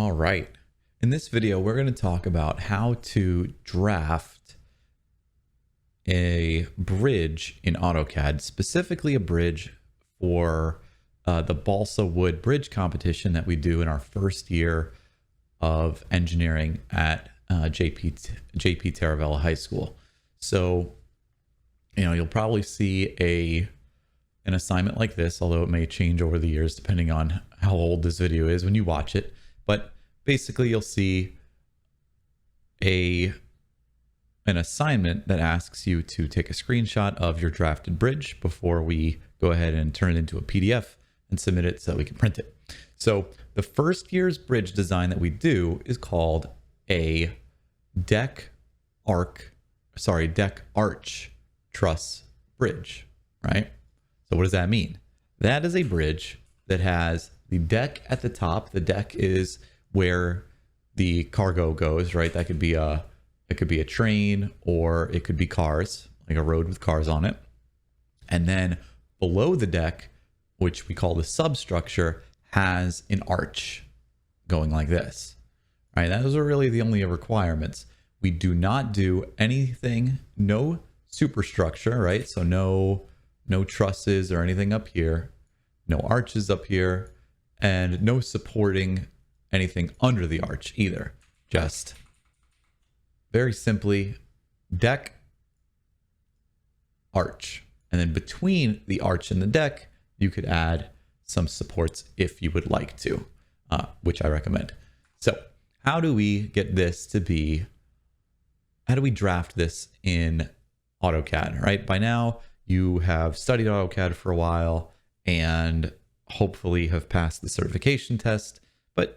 All right. In this video, we're going to talk about how to draft a bridge in AutoCAD, specifically a bridge for the Balsawood bridge competition that we do in our first year of engineering at JP Taravella High School. So, you'll probably see an assignment like this, although it may change over the years depending on how old this video is when you watch it. But basically, you'll see an assignment that asks you to take a screenshot of your drafted bridge before we go ahead and turn it into a PDF and submit it so that we can print it. So the first year's bridge design that we do is called a deck arch truss bridge, right? So what does that mean? That is a bridge that has the deck at the top. The deck is where the cargo goes, right? That could be a train, or it could be cars, like a road with cars on it. And then below the deck, which we call the substructure, has an arch going like this, right? Those are really the only requirements. We do not do anything, no superstructure, right? So no trusses or anything up here, no arches up here, and no supporting anything under the arch either. Just very simply deck, arch. And then between the arch and the deck, you could add some supports if you would like to, which I recommend. So how do we get this to be, how do we draft this in AutoCAD, right? By now, you have studied AutoCAD for a while and hopefully have passed the certification test, but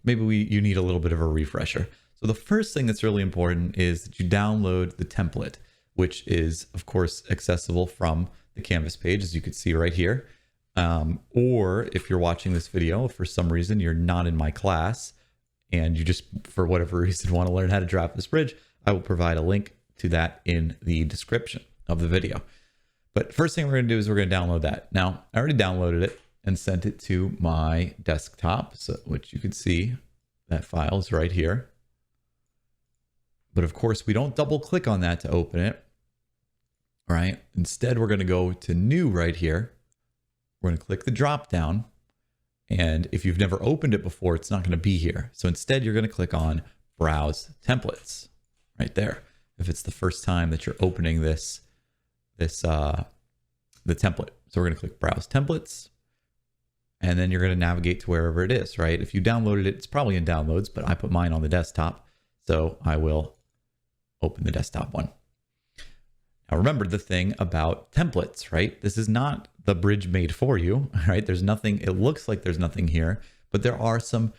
maybe you need a little bit of a refresher. So the first thing that's really important is that you download the template, which is of course accessible from the Canvas page, as you can see right here. Or if you're watching this video, if for some reason you're not in my class and you just, for whatever reason, want to learn how to draft this bridge, I will provide a link to that in the description of the video. But first thing we're going to do is we're going to download that. Now, I already downloaded it and sent it to my desktop, so which you can see that file is right here. But of course, we don't double click on that to open it, right? Instead, we're going to go to new right here. We're going to click the drop down. And if you've never opened it before, it's not going to be here. So instead, you're going to click on browse templates right there. If it's the first time that you're opening the template. So we're going to click browse templates, and then you're going to navigate to wherever it is, right? If you downloaded it, it's probably in downloads, but I put mine on the desktop. So I will open the desktop one. Now remember the thing about templates, right? This is not the bridge made for you, right? There's nothing, it looks like there's nothing here, but there are some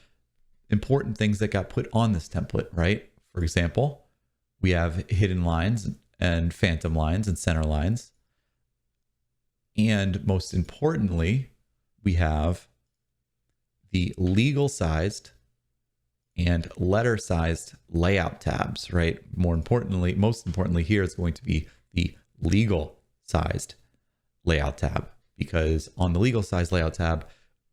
important things that got put on this template, right? For example, we have hidden lines and phantom lines and center lines. And most importantly, we have the legal sized and letter sized layout tabs, right? Most importantly here is going to be the legal sized layout tab, because on the legal sized layout tab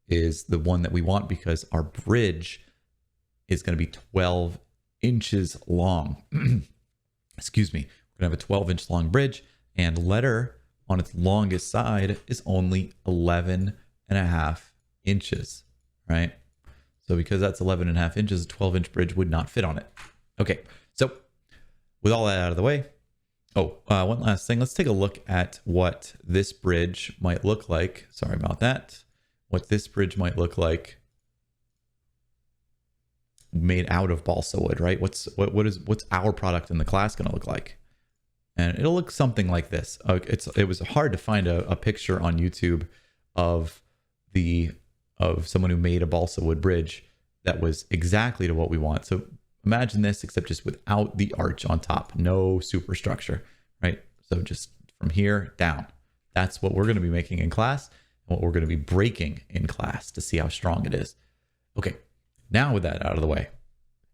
is the one that we want because our bridge is going to be 12 inches long. Excuse me. We're going to have a 12-inch long bridge, and letter on its longest side is only 11.5 inches, right? So because that's 11.5 inches, a 12-inch bridge would not fit on it. Okay, so with all that out of the way, one last thing. Let's take a look at what this bridge might look like. Sorry about that. What this bridge might look like made out of balsa wood, right? What's our product in the class going to look like? And it'll look something like this. It was hard to find a picture on YouTube of someone who made a balsa wood bridge that was exactly to what we want. So imagine this, except just without the arch on top, no superstructure, right? So just from here down, that's what we're going to be making in class and what we're going to be breaking in class to see how strong it is. Okay, now with that out of the way,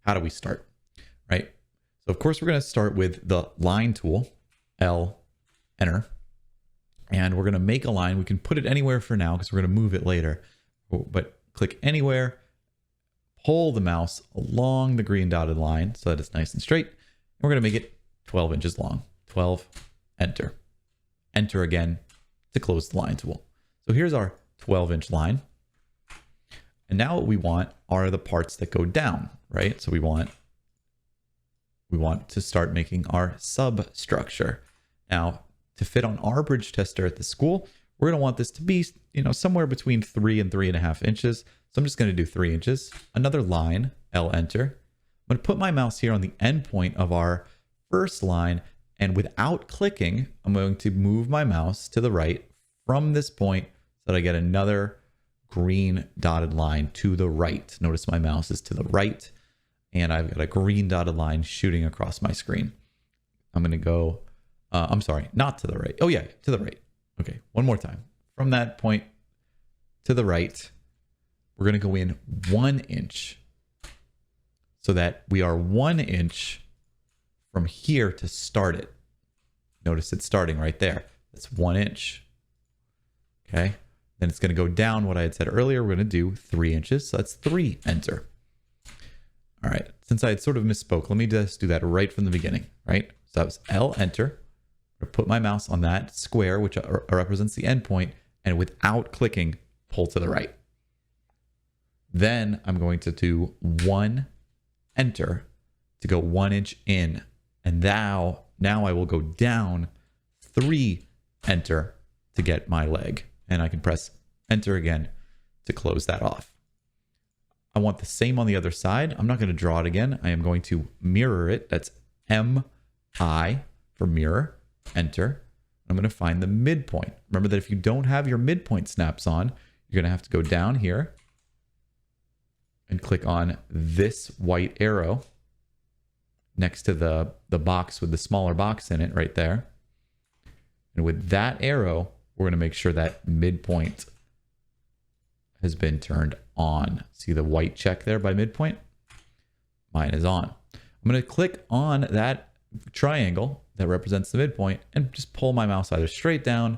how do we start, right? So of course we're going to start with the line tool, L, enter, and we're going to make a line. We can put it anywhere for now because we're going to move it later, but click anywhere, pull the mouse along the green dotted line so that it's nice and straight. And we're going to make it 12 inches long. 12, enter. Enter again to close the line tool. So here's our 12-inch line. And now what we want are the parts that go down, right? So we want to start making our substructure. Now, to fit on our bridge tester at the school, we're going to want this to be, somewhere between 3 and 3.5 inches. So I'm just going to do 3 inches. Another line, L enter. I'm going to put my mouse here on the end point of our first line, and without clicking, I'm going to move my mouse to the right from this point so that I get another green dotted line to the right. Notice my mouse is to the right, and I've got a green dotted line shooting across my screen. I'm going to go, I'm sorry, not to the right. Oh yeah, to the right. Okay, one more time. From that point to the right, we're going to go in 1 inch so that we are 1 inch from here to start it. Notice it's starting right there. That's 1 inch. Okay. Then it's going to go down what I had said earlier. We're going to do 3 inches. So that's 3, enter. All right. Since I had sort of misspoke, let me just do that right from the beginning, right? So that was L, enter. I'm going to put my mouse on that square, which represents the endpoint, and without clicking, pull to the right. Then I'm going to do 1, enter, to go 1 inch in. And now I will go down 3, enter, to get my leg. And I can press enter again to close that off. I want the same on the other side. I'm not going to draw it again. I am going to mirror it. That's MI for mirror, enter. I'm going to find the midpoint. Remember that if you don't have your midpoint snaps on, you're going to have to go down here and click on this white arrow next to the box with the smaller box in it right there. And with that arrow, we're going to make sure that midpoint has been turned on. See the white check there by midpoint? Mine is on. I'm going to click on that triangle that represents the midpoint and just pull my mouse either straight down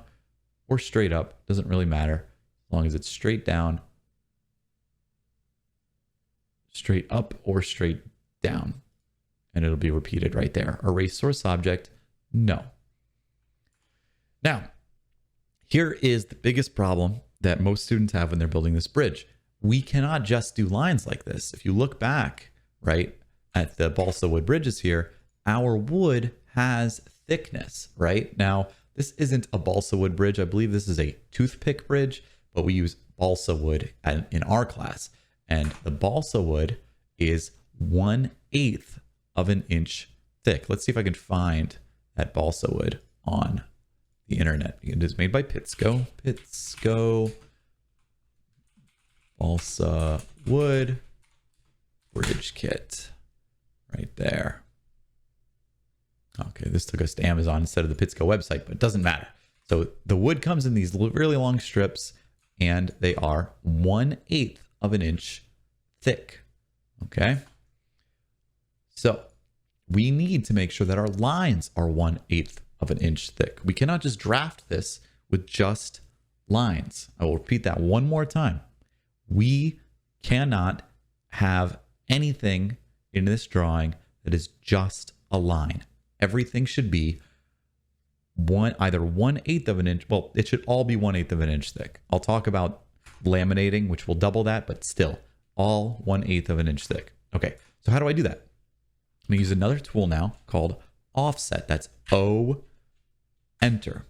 or straight up. Doesn't really matter as long as it's straight down, straight up, or straight down. And it'll be repeated right there. Erase source object, no. Now, here is the biggest problem that most students have when they're building this bridge. We cannot just do lines like this. If you look back, right, at the Balsawood bridges here, our wood has thickness, right? Now, this isn't a Balsawood bridge. I believe this is a toothpick bridge, but we use Balsawood in our class. And the Balsawood is 1/8 of an inch thick. Let's see if I can find that Balsawood on the internet. It is made by Pittsco. Balsawood bridge kit. Right there. Okay, this took us to Amazon instead of the Pittsco website, but it doesn't matter. So the wood comes in these really long strips, and they are 1/8 of an inch thick. Okay. So we need to make sure that our lines are 1/8 of an inch thick. We cannot just draft this with just lines. I will repeat that one more time. We cannot have anything in this drawing that is just a line. Everything should be either 1/8 of an inch. Well, it should all be 1/8 of an inch thick. I'll talk about laminating, which will double that, but still all 1/8 of an inch thick. Okay, so how do I do that? I'm gonna use another tool now called offset. That's O, enter.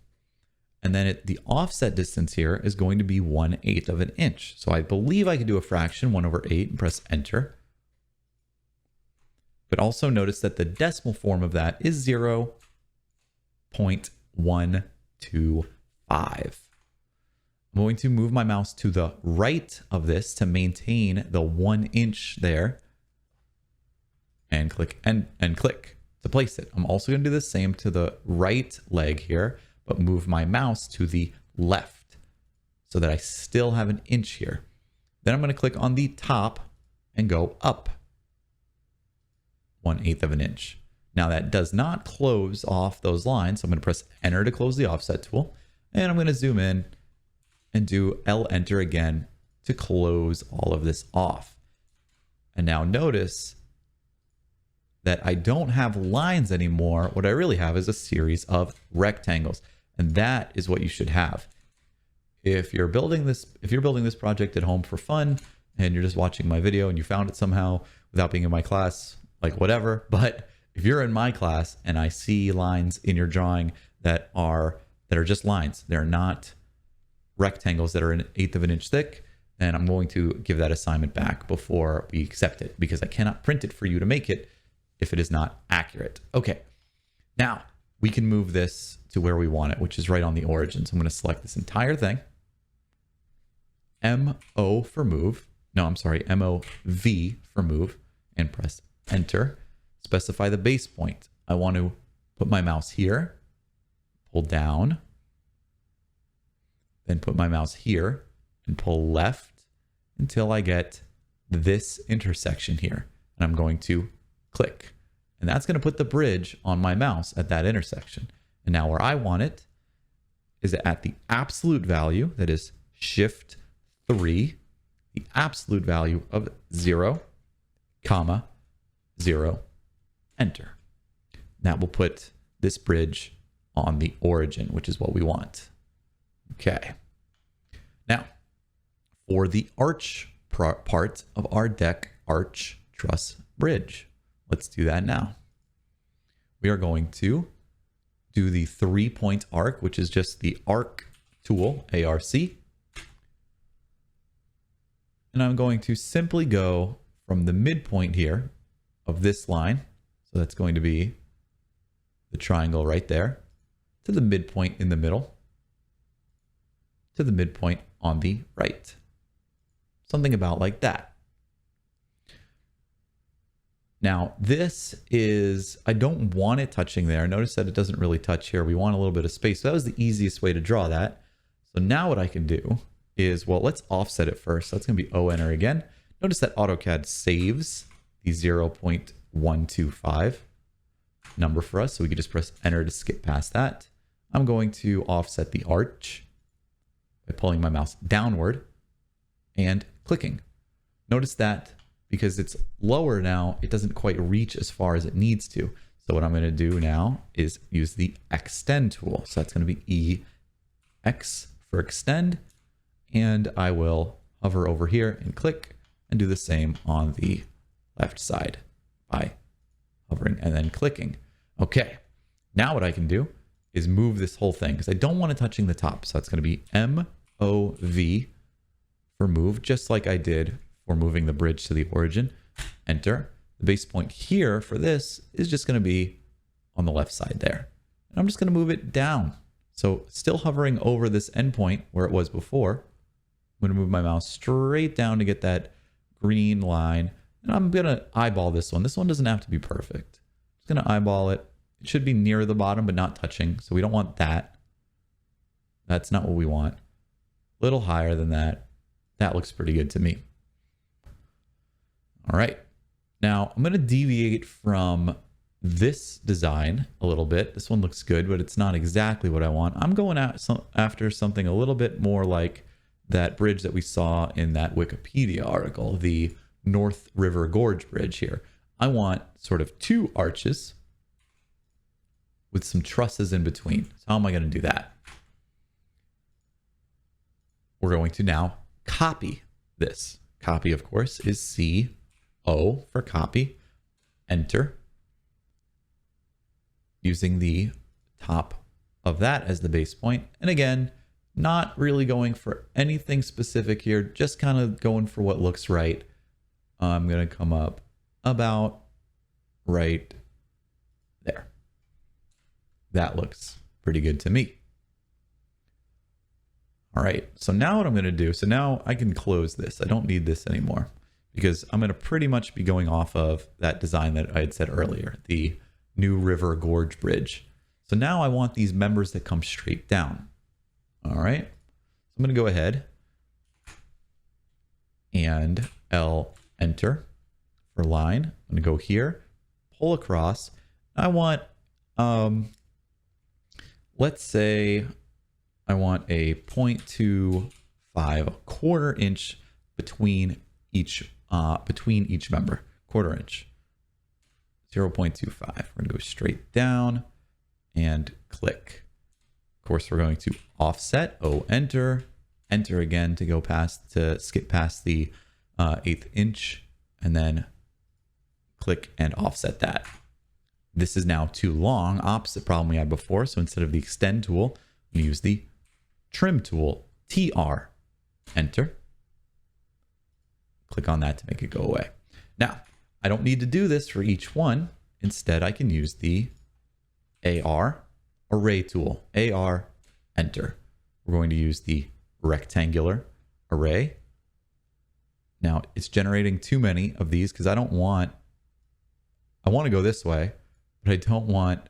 And then the offset distance here is going to be 1/8 of an inch. So I believe I can do a fraction, 1/8, and press enter. But also notice that the decimal form of that is 0.125. I'm going to move my mouse to the right of this to maintain the 1 inch there, and click and click to place it. I'm also going to do the same to the right leg here, but move my mouse to the left so that I still have an inch here. Then I'm going to click on the top and go up 1/8 of an inch. Now that does not close off those lines. So I'm going to press enter to close the offset tool, and I'm going to zoom in and do L enter again to close all of this off. And now notice that I don't have lines anymore. What I really have is a series of rectangles. And that is what you should have. If you're building this project at home for fun and you're just watching my video and you found it somehow without being in my class, like whatever. But if you're in my class and I see lines in your drawing that are just lines, they're not rectangles that are an 1/8 of an inch thick, then I'm going to give that assignment back before we accept it, because I cannot print it for you to make it if it is not accurate. Okay, now we can move this to where we want it, which is right on the origin. So I'm going to select this entire thing. MO for move. No, I'm sorry, MOV for move, and press enter. Specify the base point. I want to put my mouse here, pull down, then put my mouse here and pull left until I get this intersection here. And I'm going to click. And that's going to put the bridge on my mouse at that intersection. And now where I want it is at the absolute value, that is Shift 3, the absolute value of 0, 0, enter. That will put this bridge on the origin, which is what we want. Okay. Now, for the arch part of our deck, arch truss bridge, let's do that now. We are going to do the 3-point arc, which is just the arc tool, ARC. And I'm going to simply go from the midpoint here of this line. So that's going to be the triangle right there, to the midpoint in the middle, to the midpoint on the right. Something about like that. Now this is, I don't want it touching there. Notice that it doesn't really touch here. We want a little bit of space. So that was the easiest way to draw that. So now what I can do is, well, let's offset it first. That's going to be O enter again. Notice that AutoCAD saves the 0.125 number for us. So we can just press enter to skip past that. I'm going to offset the arch by pulling my mouse downward and clicking. Notice that because it's lower now, it doesn't quite reach as far as it needs to. So what I'm going to do now is use the extend tool. So that's going to be EX for extend. And I will hover over here and click and do the same on the left side by hovering and then clicking. Okay, now what I can do is move this whole thing because I don't want it touching the top. So it's going to be MOV for move, just like I did for moving the bridge to the origin. Enter. The base point here for this is just going to be on the left side there. And I'm just going to move it down. So still hovering over this endpoint where it was before. I'm going to move my mouse straight down to get that green line. And I'm going to eyeball this one. This one doesn't have to be perfect. I'm just going to eyeball it. It should be near the bottom, but not touching. So we don't want that. That's not what we want. A little higher than that. That looks pretty good to me. All right. Now I'm going to deviate from this design a little bit. This one looks good, but it's not exactly what I want. I'm going after something a little bit more like that bridge that we saw in that Wikipedia article, the North River Gorge Bridge here. I want sort of two arches with some trusses in between. So how am I going to do that? We're going to now copy this. Copy, of course, is CO for copy. Enter. Using the top of that as the base point. And again, not really going for anything specific here, just kind of going for what looks right. I'm going to come up about right there. That looks pretty good to me. All right, so now what I'm going to do, so now I can close this. I don't need this anymore because I'm going to pretty much be going off of that design that I had said earlier, the New River Gorge Bridge. So now I want these members that come straight down. All right, so I'm going to go ahead and L enter for line. I'm going to go here, pull across. I want, let's say I want a 0.25, a 1/4 inch between each between each member, quarter inch, 0.25. We're going to go straight down and click. Of course, we're going to offset, enter again to go past, to skip past the 1/8 inch, and then click and offset that. This is now too long, opposite problem we had before. So instead of the extend tool, we use the trim tool, TR, enter. Click on that to make it go away. Now, I don't need to do this for each one. Instead, I can use the AR array tool, AR, enter. We're going to use the rectangular array. Now, it's generating too many of these because I want to go this way, but I don't want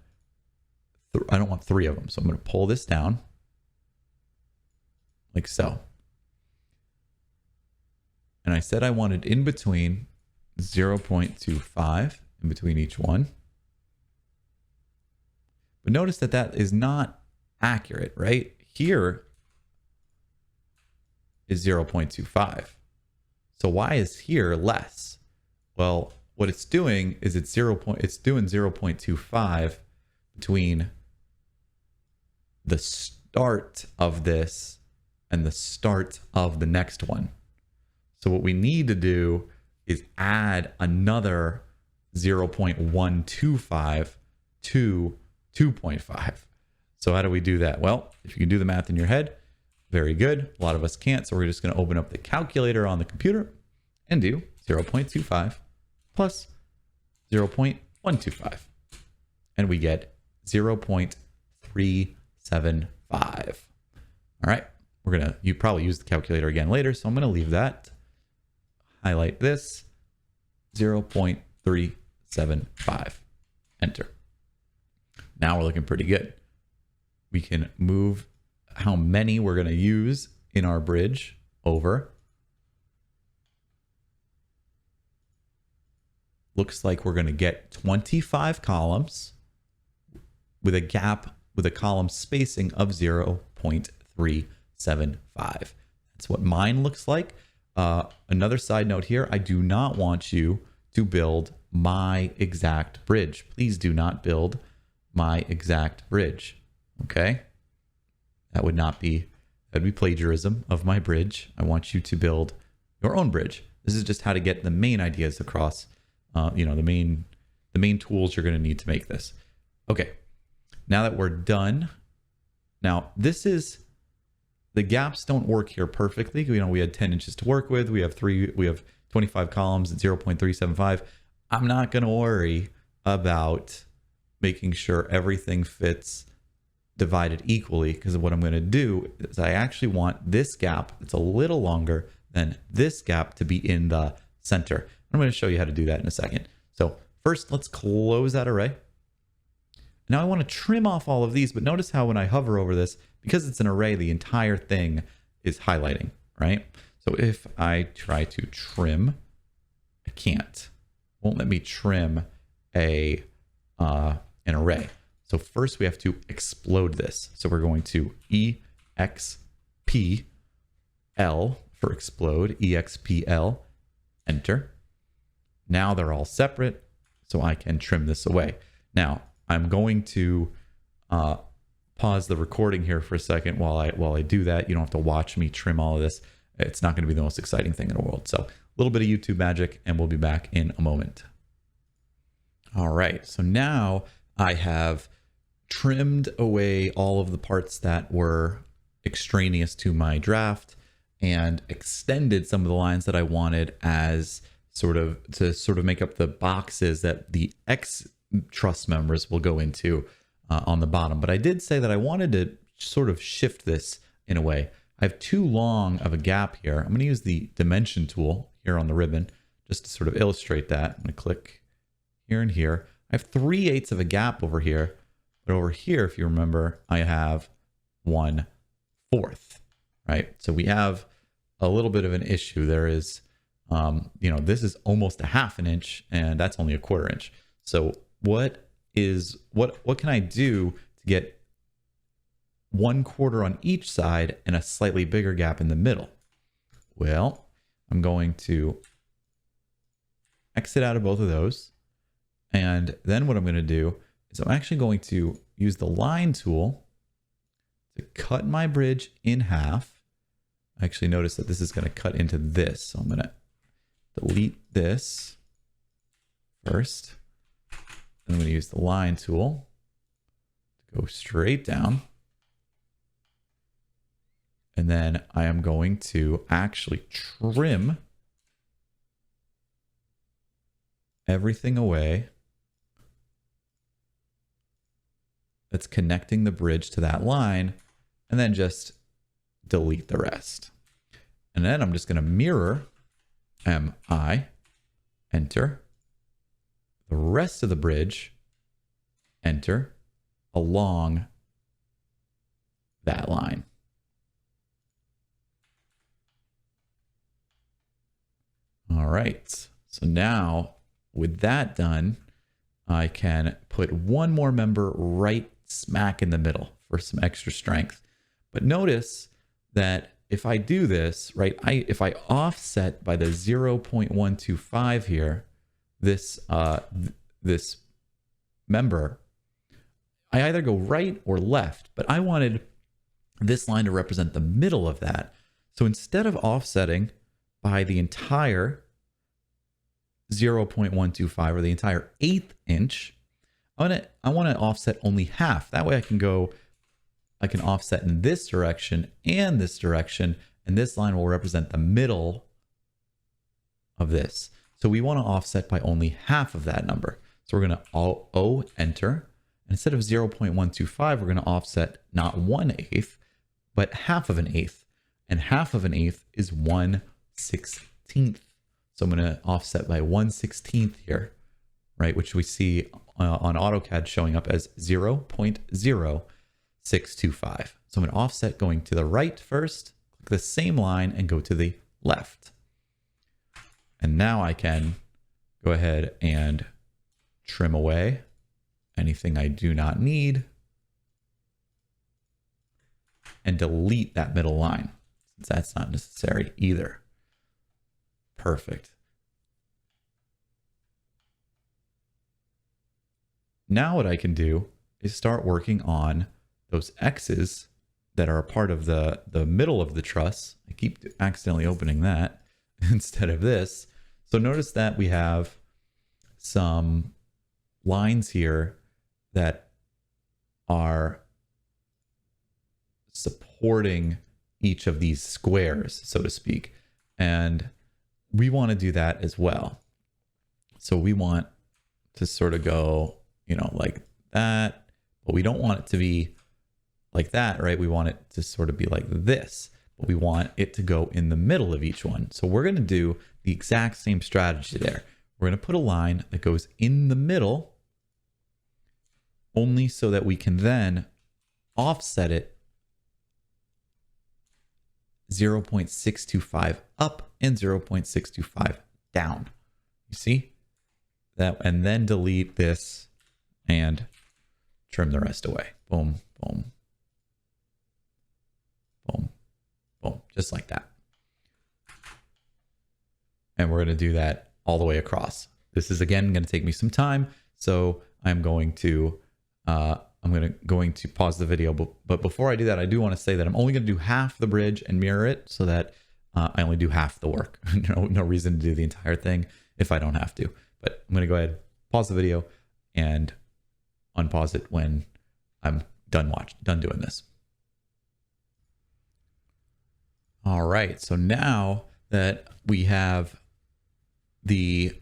3 of them. So I'm going to pull this down like so. And I said I wanted in between 0.25 in between each one. But notice that that is not accurate, right? Here is 0.25. So why is here less? Well, what it's doing is it's doing 0.25 between the start of this and the start of the next one. So what we need to do is add another 0.125 to 2.5. So how do we do that? Well, if you can do the math in your head, very good. A lot of us can't. So we're just going to open up the calculator on the computer and do 0.25 plus 0.125. And we get 0.375. All right. You probably use the calculator again later. So I'm going to leave that. Highlight this, 0.375. Enter. Now we're looking pretty good. We can move how many we're going to use in our bridge over. Looks like we're going to get 25 columns with a gap with a column spacing of 0.375. That's what mine looks like. Another side note here, I do not want you to build my exact bridge. Please do not build my exact bridge. Okay? That'd be plagiarism of my bridge. I want you to build your own bridge. This is just how to get the main ideas across, the main tools you're going to need to make this. Okay. Now that we're done, now the gaps don't work here perfectly. We had 10 inches to work with. We have 25 columns at 0.375. I'm not going to worry about making sure everything fits divided equally, because what I'm going to do is I actually want this gap that's a little longer than this gap to be in the center. I'm going to show you how to do that in a second. So first, let's close that array. Now I want to trim off all of these, but notice how when I hover over this, because it's an array, the entire thing is highlighting, right? So if I try to trim, I can't. Won't let me trim an array. So first we have to explode this. So we're going to EXPL for explode, EXPL, enter. Now they're all separate, so I can trim this away. Now I'm going to pause the recording here for a second while I do that. You don't have to watch me trim all of this. It's not going to be the most exciting thing in the world. So a little bit of YouTube magic, and we'll be back in a moment. All right, so now I have trimmed away all of the parts that were extraneous to my draft and extended some of the lines that I wanted as to make up the boxes that the X truss members will go into on the bottom. But I did say that I wanted to sort of shift this in a way. I have too long of a gap here. I'm going to use the dimension tool here on the ribbon just to sort of illustrate that. I'm going to click here and here. I have 3/8 of a gap over here, but over here, if you remember, I have 1/4, right? So we have a little bit of an issue. There is, this is almost a 1/2 inch, and that's only a 1/4 inch. So what can I do to get 1/4 on each side and a slightly bigger gap in the middle? Well, I'm going to exit out of both of those. And then what I'm going to do is I'm actually going to use the line tool to cut my bridge in half. I actually notice that this is going to cut into this. So I'm going to delete this first. And I'm going to use the line tool to go straight down. And then I am going to actually trim everything away that's connecting the bridge to that line, and then just delete the rest. And then I'm just going to mirror MI, enter, the rest of the bridge, enter, along that line. All right, so now with that done, I can put one more member right smack in the middle for some extra strength. But notice that if I do this, right, if I offset by the 0.125 here, this member, I either go right or left, but I wanted this line to represent the middle of that. So instead of offsetting by the entire 0.125 or the entire 1/8 inch, I want to offset only half. That way I can offset in this direction and this direction, and this line will represent the middle of this. So we want to offset by only half of that number. So we're going to O enter. And instead of 0.125, we're going to offset not 1/8, but half of an eighth. And half of an eighth is 1/16. So I'm going to offset by 1/16 here, right? Which we see on AutoCAD showing up as 0.0625. So I'm going to offset going to the right first, click the same line and go to the left. And now I can go ahead and trim away anything I do not need and delete that middle line, since that's not necessary either. Perfect. Now what I can do is start working on those X's that are a part of the middle of the truss. I keep accidentally opening that instead of this. So notice that we have some lines here that are supporting each of these squares, so to speak. And we want to do that as well. So we want to sort of go, like that, but we don't want it to be like that, right? We want it to sort of be like this, but we want it to go in the middle of each one. So we're going to do the exact same strategy there. We're going to put a line that goes in the middle, only so that we can then offset it 0.625 up and 0.625 down. You see that? And then delete this and trim the rest away. Boom, boom, boom, boom, just like that. And we're going to do that all the way across. This is again going to take me some time, so I'm going to pause the video. But before I do that, I do want to say that I'm only going to do half the bridge and mirror it, so that I only do half the work. No reason to do the entire thing if I don't have to. But I'm going to go ahead, pause the video, and unpause it when I'm done doing this. All right, so now that we have the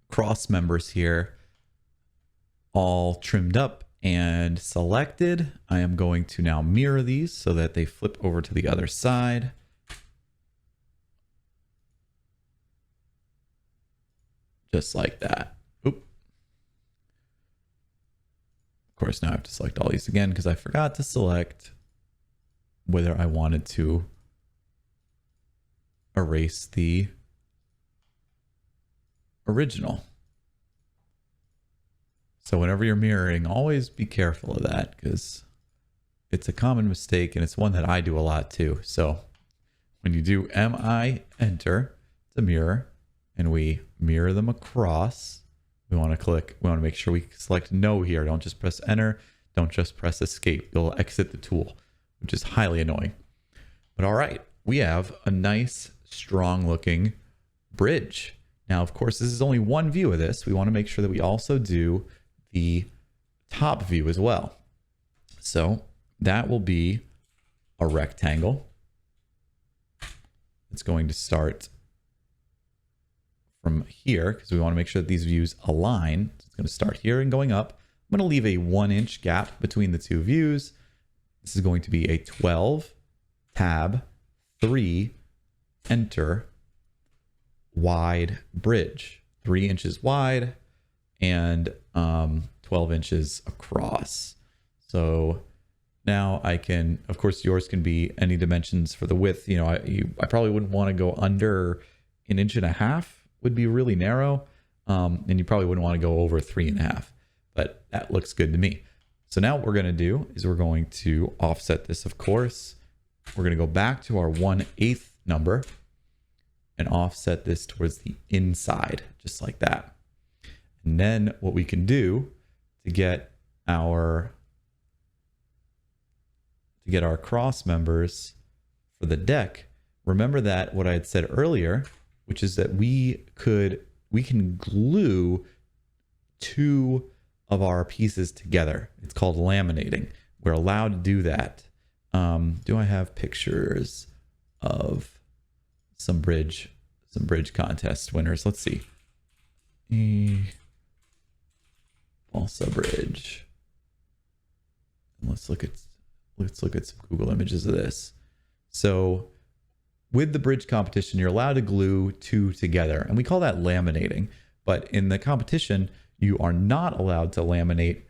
cross members here all trimmed up and selected, I am going to now mirror these so that they flip over to the other side. Just like that. Oop. Of course, now I have to select all these again because I forgot to select whether I wanted to erase the original. So whenever you're mirroring, always be careful of that, because it's a common mistake and it's one that I do a lot too. So when you do MI enter to mirror and we mirror them across. We want to make sure we select no here. Don't just press enter. Don't just press escape. You'll exit the tool, which is highly annoying. But all right, we have a nice, strong looking bridge. Now, of course, this is only one view of this. We want to make sure that we also do the top view as well. So that will be a rectangle. It's going to start from here because we want to make sure that these views align. So it's going to start here and going up. I'm going to leave a 1-inch gap between the two views. This is going to be a 12, tab, 3, enter, wide bridge. 3 inches wide and 12 inches across. So now I can, of course, yours can be any dimensions for the width. You know, I probably wouldn't want to go under 1.5 inches. Would be really narrow. And you probably wouldn't want to go over 3.5, but that looks good to me. So now what we're going to do is we're going to offset this, of course. We're going to go back to our 1/8 number and offset this towards the inside, just like that. And then what we can do to get our cross members for the deck, remember that what I had said earlier, which is that we can glue 2 of our pieces together. It's called laminating. We're allowed to do that. Do I have pictures of some bridge contest winners? Let's see. Balsa Bridge. Let's look at some Google images of this. So with the bridge competition, you're allowed to glue 2 together, and we call that laminating. But in the competition, you are not allowed to laminate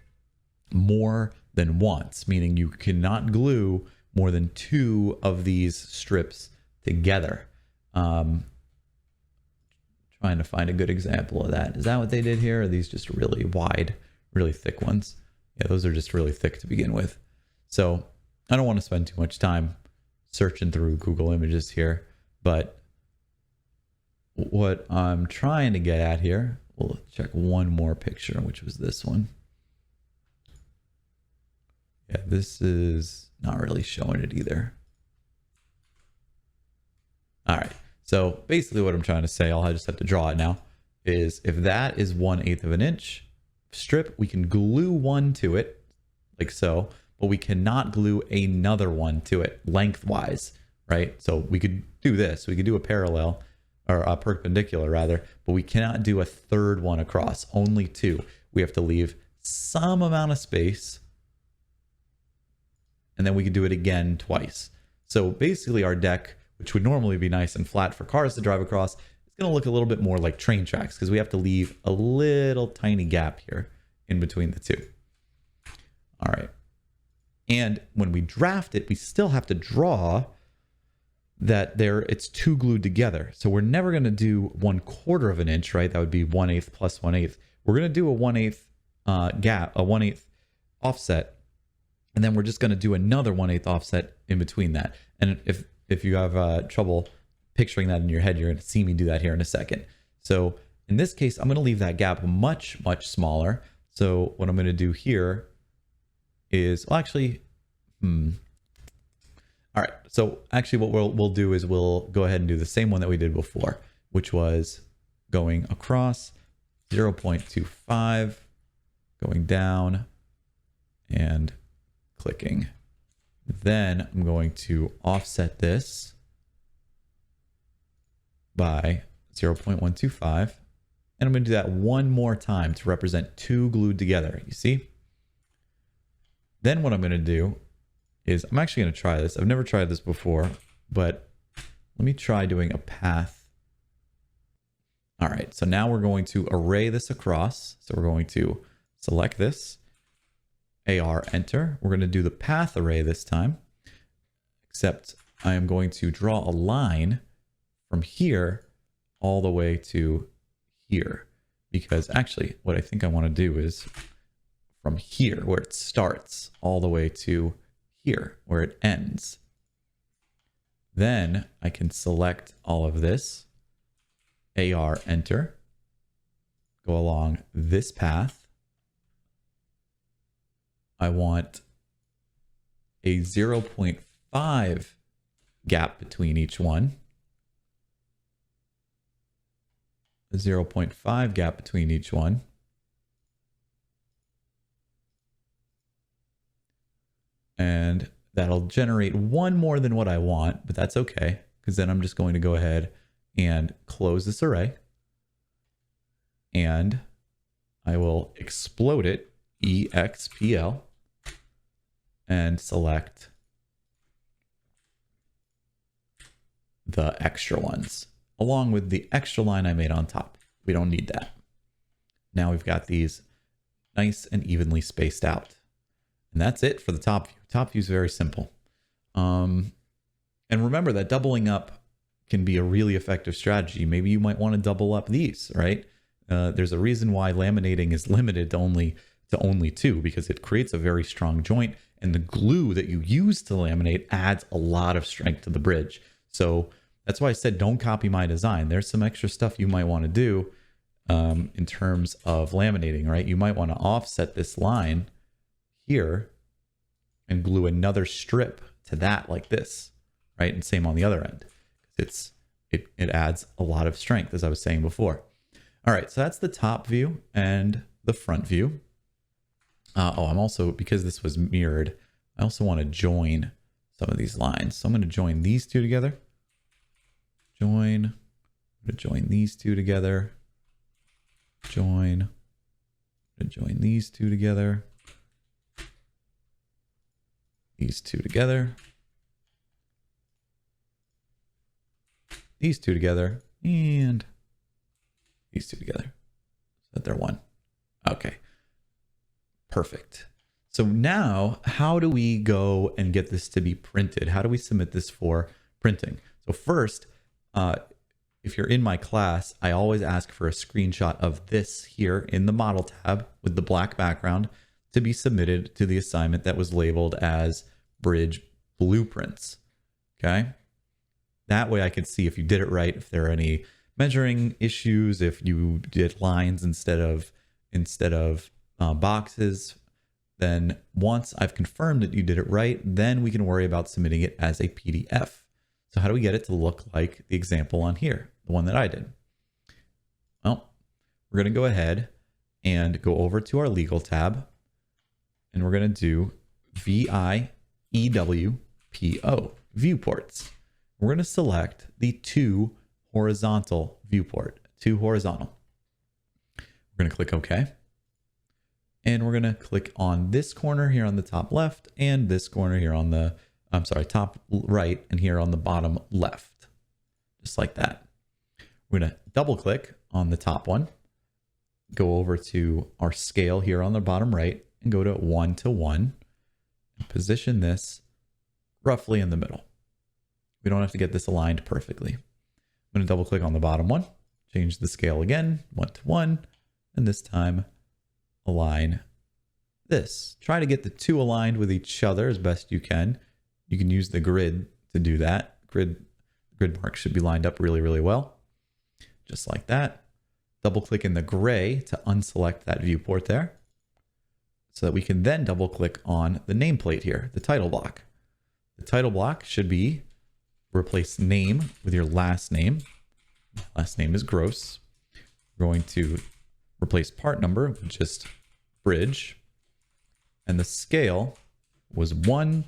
more than once, meaning you cannot glue more than 2 of these strips together. Trying to find a good example of that. Is that what they did here? Or are these just really wide, really thick ones? Yeah, those are just really thick to begin with. So I don't want to spend too much time searching through Google images here, but what I'm trying to get at here, we'll check one more picture, which was this one. Yeah, this is not really showing it either. All right. So basically what I'm trying to say, I just have to draw it now, is if that is 1/8 of an inch strip, we can glue one to it like so, but we cannot glue another one to it lengthwise, right? So we could do this. We could do a parallel or a perpendicular rather, but we cannot do a third one across, only 2. We have to leave some amount of space and then we could do it again twice. So basically our deck, which would normally be nice and flat for cars to drive across, it's going to look a little bit more like train tracks because we have to leave a little tiny gap here in between the 2. All right. And when we draft it, we still have to draw that it's 2 glued together. So we're never going to do 1/4 of an inch, right? That would be 1/8 plus 1/8. We're going to do a 1/8 gap, a 1/8 offset. And then we're just going to do another 1/8 offset in between that. And if you have trouble picturing that in your head, you're going to see me do that here in a second. So in this case, I'm going to leave that gap much, much smaller. So what I'm going to do here is, well, actually, all right. So actually what we'll do is we'll go ahead and do the same one that we did before, which was going across 0.25, going down and clicking. Then I'm going to offset this by 0.125. And I'm going to do that one more time to represent 2 glued together. You see? Then what I'm going to do is I'm actually going to try this. I've never tried this before, but let me try doing a path. All right. So now we're going to array this across. So we're going to select this, AR enter. We're going to do the path array this time, except I am going to draw a line from here all the way to here, because actually what I think I want to do is from here where it starts all the way to here where it ends. Then I can select all of this AR enter, go along this path. I want a 0.5 gap between each one. A 0.5 gap between each one. And that'll generate one more than what I want, but that's okay, because then I'm just going to go ahead and close this array. And I will explode it, EXPL, and select the extra ones, along with the extra line I made on top. We don't need that. Now we've got these nice and evenly spaced out. And that's it for the top view. Top view is very simple. And remember that doubling up can be a really effective strategy. Maybe you might want to double up these, right? There's a reason why laminating is limited to only 2, because it creates a very strong joint, and the glue that you use to laminate adds a lot of strength to the bridge. So that's why I said don't copy my design. There's some extra stuff you might want to do in terms of laminating, right? You might want to offset this line here and glue another strip to that like this, right? And same on the other end. It adds a lot of strength, as I was saying before. All right, so that's the top view and the front view. I'm also, because this was mirrored, I also want to join some of these lines. So I'm going to join these two together. I'm going to join these two together. Join these two together. These two together. These two together. And these two together. So that they're one. Okay. Perfect. So now, how do we go and get this to be printed? How do we submit this for printing? So first, if you're in my class, I always ask for a screenshot of this here in the model tab with the black background to be submitted to the assignment that was labeled as Bridge Blueprints. Okay. That way I can see if you did it right, if there are any measuring issues, if you did lines instead of boxes. Then once I've confirmed that you did it right, then we can worry about submitting it as a PDF. So how do we get it to look like the example on here, the one that I did? Well, we're going to go ahead and go over to our legal tab, and we're going to do VIEWPO, viewports. We're going to select the 2 horizontal viewport, 2 horizontal. We're going to click OK. And we're going to click on this corner here on the top left and this corner here on the, top right and here on the bottom left, just like that. We're going to double click on the top one, go over to our scale here on the bottom right and go to 1:1 and position this roughly in the middle. We don't have to get this aligned perfectly. I'm going to double click on the bottom one, change the scale again, 1:1, and this time align this. Try to get the 2 aligned with each other as best you can. You can use the grid to do that. Grid marks should be lined up really, really well. Just like that. Double click in the gray to unselect that viewport there, so that we can then double click on the nameplate here, the title block. The title block should be replace name with your last name. Last name is Gross. We're going to replace part number with just bridge, and the scale was 1:1.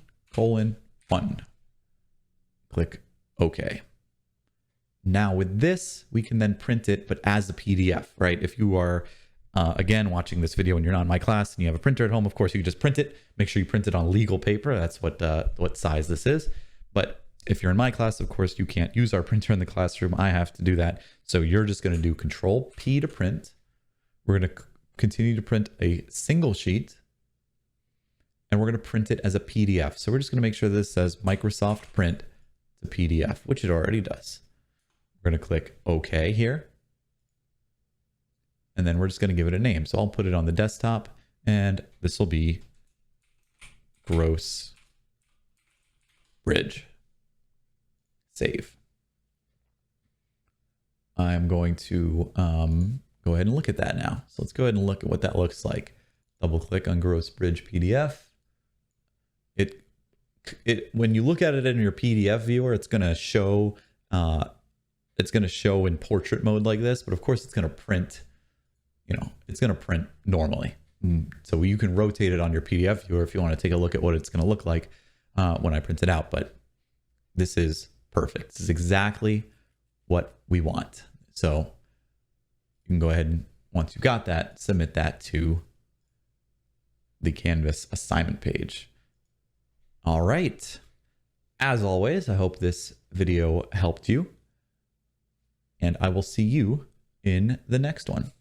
Click OK. Now with this, we can then print it, but as a PDF, right? If you are, again, watching this video and you're not in my class and you have a printer at home, of course, you can just print it. Make sure you print it on legal paper. That's what size this is. But if you're in my class, of course, you can't use our printer in the classroom. I have to do that. So you're just going to do Control P to print. We're going to continue to print a single sheet, and we're going to print it as a PDF. So we're just going to make sure this says Microsoft Print to PDF, which it already does. We're going to click OK here, and then we're just going to give it a name. So I'll put it on the desktop, and this will be Gross Bridge. Save. I'm going to go ahead and look at that now. So let's go ahead and look at what that looks like. Double click on Gross Bridge PDF. When you look at it in your PDF viewer, it's going to show in portrait mode like this, but of course it's going to print, it's going to print normally. So you can rotate it on your PDF viewer if you want to take a look at what it's going to look like when I print it out. But this is perfect. This is exactly what we want. So you can go ahead and, once you've got that, submit that to the Canvas assignment page. All right. As always, I hope this video helped you, and I will see you in the next one.